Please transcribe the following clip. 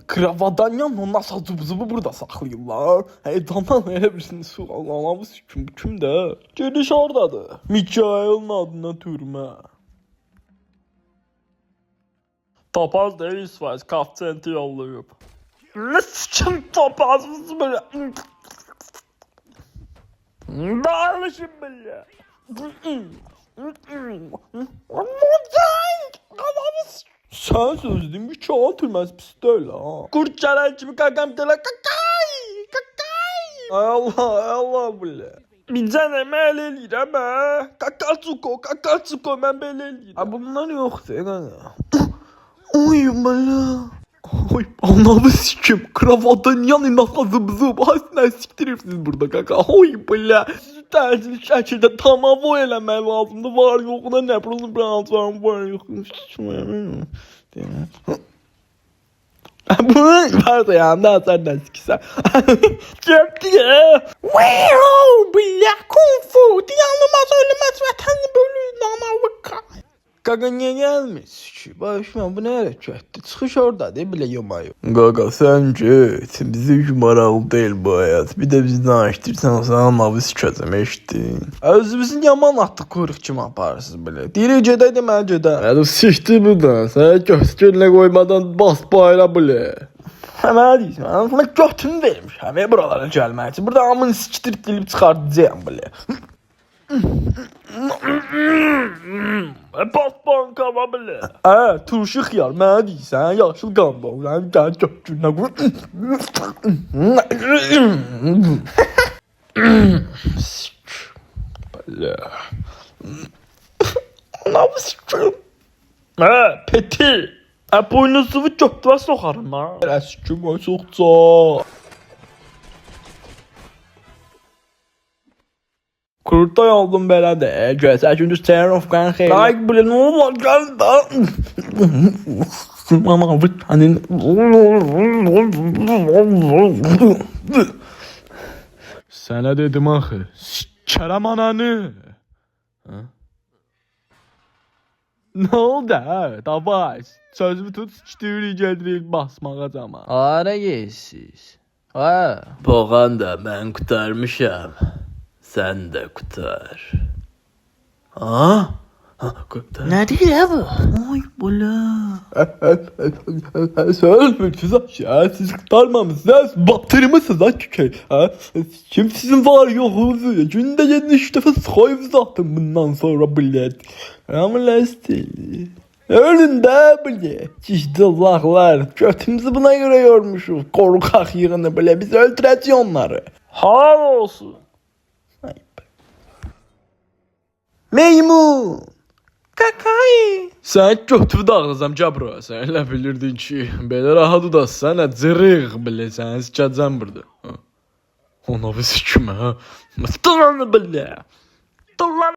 Kravadanyan nasıl zıbı burada saklıyorlar. Heyecandan elə birisini sualamamız kimdə? Gediş oradadır. Mikael'in adına türmə. Topaz değil İsveç, kafçenti yollayıp. Ne sikim topazımız böyle? Darmışım böyle. Sen sözledin bir çağal türmez pis değil ha. Kurt çaren kimi kakam tela kakay kakay. Ay Allah böyle. Bir canım el eləyirəm ha. Kakatsuko ben belə eləyirəm. Ha bunlar yoxdur kanka. Oy bala. Oy ananı sikim. Kravadanyan inatla zıp. Aslında siktirirsiniz burada kanka. Oy bala. Təcil şəkildə tamam eləmək lazımdır. Var yoxuna nə problem var yoxuna. Bunu var da yanında senden siksen. Çok ya. Wow, billa kung fu. Yanılmaz ölmez vatanı bölüğün analık. Gaga niye gelmiş ki? Başıma bu ne hareketti? Çıkış orada değil bile yumayı. Gaga sence bizi numaralı değil bu hayat. Bir de bizden açtırsan sana navis çözmemiştin. Özümüzün yaman attık kuyruk kim yaparsınız böyle. Diricede de bence de. Yani sıçtı bu da. Sen gösterine koymadan bas bayra böyle. Hemen değilsin. Sana götünü vermiş. Hemen buralara gelmek için. Burada amını sıçtırıp gelip çıkartacağım böyle. Bas bankama bile. Turşu xiyar, mənə deyirsən, yaşıl qanda, yəni gəl götürünə qoy. Belə. Ana bu sikim. Peti. Boynuzumu götürə soxarım ha. Sikim o soxca. Kurtay oldum belə də. Gözəl gündüz Terovkan xeyli. Ay belə nə olur gəl də. Mama vıt hani. Sənə dedim axı. Kərəm ananı. Nə oldu ha? Davay. Sözümü tut sıçdırı gədirik basmağa cama. Hara geysiz? Ha? Boğan da mən qurtarmışam. Sen de kurtar. Ha? Kurtar. Ne değil ya bu? Ay bula. Söz mülksüz aşağı. Siz kurtarmamışsınız. Batırmışsınız ha kökey. Kim sizin var yokunuzu? Günde 70 defa sıkayım zaten bundan sonra bilet. Ama lastik. Ölün de bile. Çişdi Allahlar. Götümüzü buna göre yormuşuz. Korkak yığını bile. Biz öldüreceğiz onları. Hal olsun. Meymun. Kakay. Sen götürü dağılacam cabro. Sen elə bilirdin ki, belə rahat udassan, cırıq belə sən sikəcəm burada. Ona bir sikimə. Dur onu belə. Dur lan.